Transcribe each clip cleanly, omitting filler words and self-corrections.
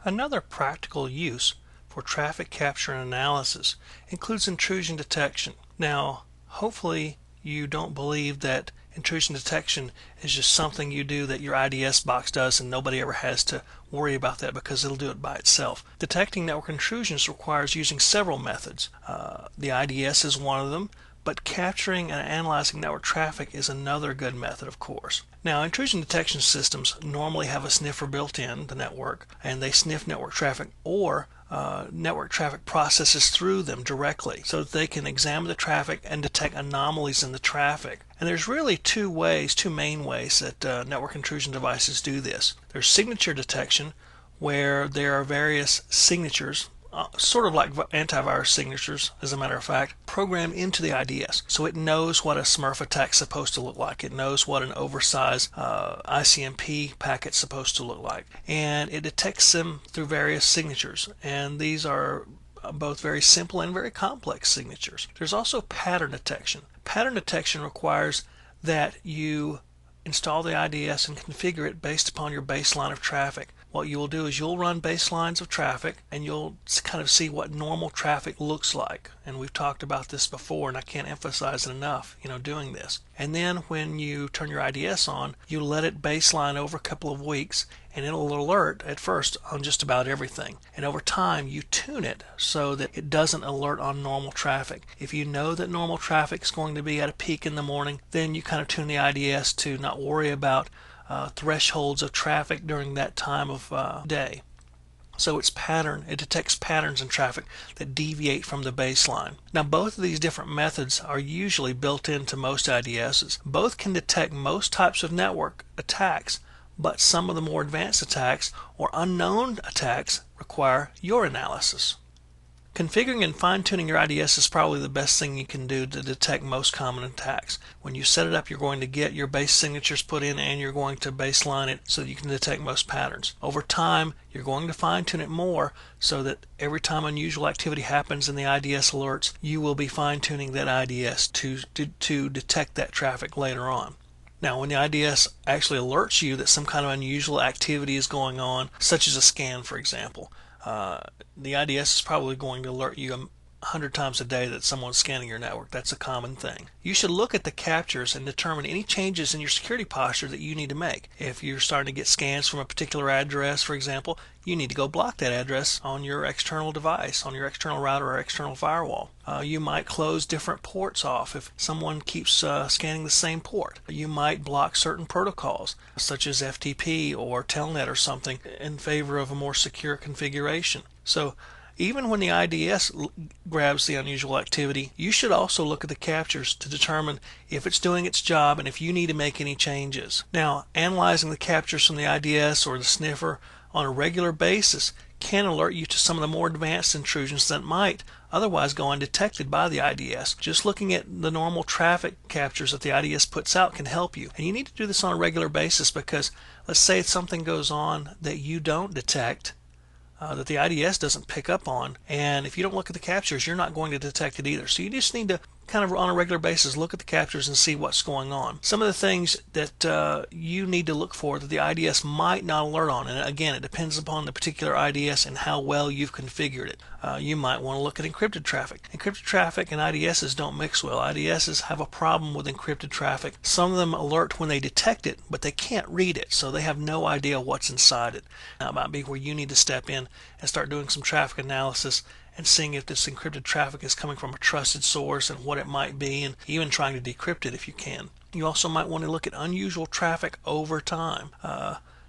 Another practical use for traffic capture and analysis includes intrusion detection. Now, hopefully you don't believe that intrusion detection is just something you do that your IDS box does and nobody ever has to worry about that because it'll do it by itself. Detecting network intrusions requires using several methods. The IDS is one of them, but capturing and analyzing network traffic is another good method, of course. Now, intrusion detection systems normally have a sniffer built in the network, and they sniff network traffic, or network traffic processes through them directly so that they can examine the traffic and detect anomalies in the traffic. And there's really two main ways that network intrusion devices do this. There's signature detection, where there are various signatures, sort of like antivirus signatures, as a matter of fact, programmed into the IDS. So it knows what a Smurf attack is supposed to look like. It knows what an oversized ICMP packet is supposed to look like. And it detects them through various signatures. And these are both very simple and very complex signatures. There's also pattern detection. Pattern detection requires that you install the IDS and configure it based upon your baseline of traffic. What you will do is you'll run baselines of traffic and you'll kind of see what normal traffic looks like. And we've talked about this before, and I can't emphasize it enough, doing this. And then when you turn your IDS on, you let it baseline over a couple of weeks, and it'll alert at first on just about everything. And over time, you tune it so that it doesn't alert on normal traffic. If you know that normal traffic is going to be at a peak in the morning, then you kind of tune the IDS to not worry about thresholds of traffic during that time of day. So it detects patterns in traffic that deviate from the baseline. Now, both of these different methods are usually built into most IDSs. Both can detect most types of network attacks, but some of the more advanced attacks or unknown attacks require your analysis. Configuring and fine-tuning your IDS is probably the best thing you can do to detect most common attacks. When you set it up, you're going to get your base signatures put in, and you're going to baseline it so that you can detect most patterns. Over time, you're going to fine-tune it more so that every time unusual activity happens in the IDS alerts, you will be fine-tuning that IDS to detect that traffic later on. Now, when the IDS actually alerts you that some kind of unusual activity is going on, such as a scan, for example, the IDS is probably going to alert you 100 times a day that someone's scanning your network. That's a common thing. You should look at the captures and determine any changes in your security posture that you need to make. If you're starting to get scans from a particular address, for example, you need to go block that address on your external device, on your external router or external firewall. You might close different ports off if someone keeps scanning the same port. You might block certain protocols, such as FTP or Telnet or something, in favor of a more secure configuration. So even when the IDS grabs the unusual activity, you should also look at the captures to determine if it's doing its job and if you need to make any changes. Now, analyzing the captures from the IDS or the sniffer on a regular basis can alert you to some of the more advanced intrusions that might otherwise go undetected by the IDS. Just looking at the normal traffic captures that the IDS puts out can help you. And you need to do this on a regular basis because let's say something goes on that you don't detect, that the IDS doesn't pick up on, and if you don't look at the captures, you're not going to detect it either. So you just need to kind of on a regular basis look at the captures and see what's going on. Some of the things that you need to look for that the IDS might not alert on, and again, it depends upon the particular IDS and how well you've configured it. You might want to look at encrypted traffic. Encrypted traffic and IDSs don't mix well. IDSs have a problem with encrypted traffic. Some of them alert when they detect it, but they can't read it, so they have no idea what's inside it. Now, it might be where you need to step in and start doing some traffic analysis and seeing if this encrypted traffic is coming from a trusted source and what it might be, and even trying to decrypt it if you can. You also might want to look at unusual traffic over time.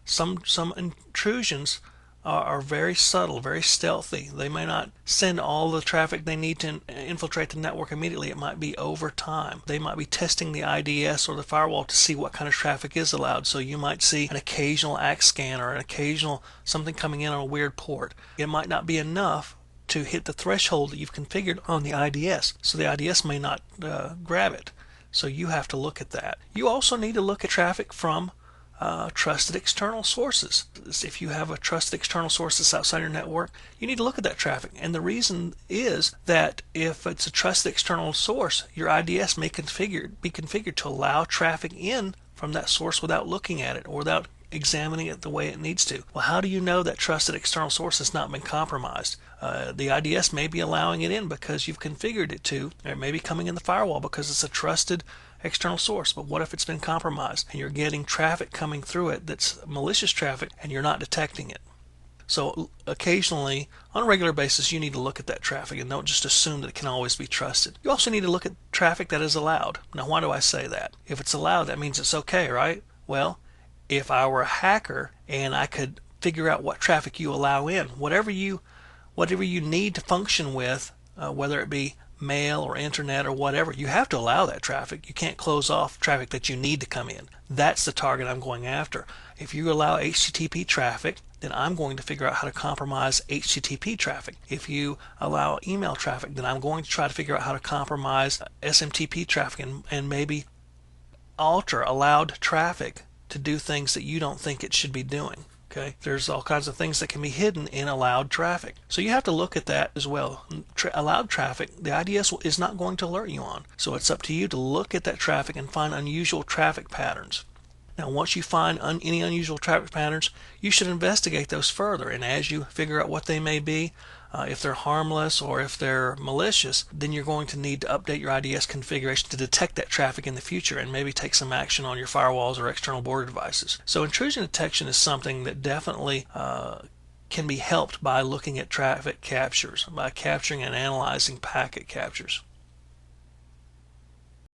Some intrusions are very subtle, very stealthy. They may not send all the traffic they need to infiltrate the network immediately. It might be over time. They might be testing the IDS or the firewall to see what kind of traffic is allowed. So you might see an occasional ACK scan or an occasional something coming in on a weird port. It might not be enough to hit the threshold that you've configured on the IDS. So the IDS may not grab it. So you have to look at that. You also need to look at traffic from trusted external sources. If you have a trusted external source that's outside your network, you need to look at that traffic. And the reason is that if it's a trusted external source, your IDS may be configured to allow traffic in from that source without looking at it or without examining it the way it needs to. Well, how do you know that trusted external source has not been compromised? The IDS may be allowing it in because you've configured it to, or it may be coming in the firewall because it's a trusted external source. But what if it's been compromised and you're getting traffic coming through it that's malicious traffic and you're not detecting it? So occasionally, on a regular basis, you need to look at that traffic and don't just assume that it can always be trusted. You also need to look at traffic that is allowed. Now, why do I say that? If it's allowed, that means it's okay, right? Well, if I were a hacker and I could figure out what traffic you allow in, whatever you need to function with, whether it be mail or internet or whatever, you have to allow that traffic. You can't close off traffic that you need to come in. That's the target I'm going after. If you allow HTTP traffic, then I'm going to figure out how to compromise HTTP traffic. If you allow email traffic, then I'm going to try to figure out how to compromise SMTP traffic and maybe alter allowed traffic to do things that you don't think it should be doing. Okay, there's all kinds of things that can be hidden in allowed traffic. So you have to look at that as well. Allowed traffic, the IDS is not going to alert you on. So it's up to you to look at that traffic and find unusual traffic patterns. Now, once you find any unusual traffic patterns, you should investigate those further. And as you figure out what they may be, if they're harmless or if they're malicious, then you're going to need to update your IDS configuration to detect that traffic in the future and maybe take some action on your firewalls or external border devices. So intrusion detection is something that definitely can be helped by looking at traffic captures, by capturing and analyzing packet captures.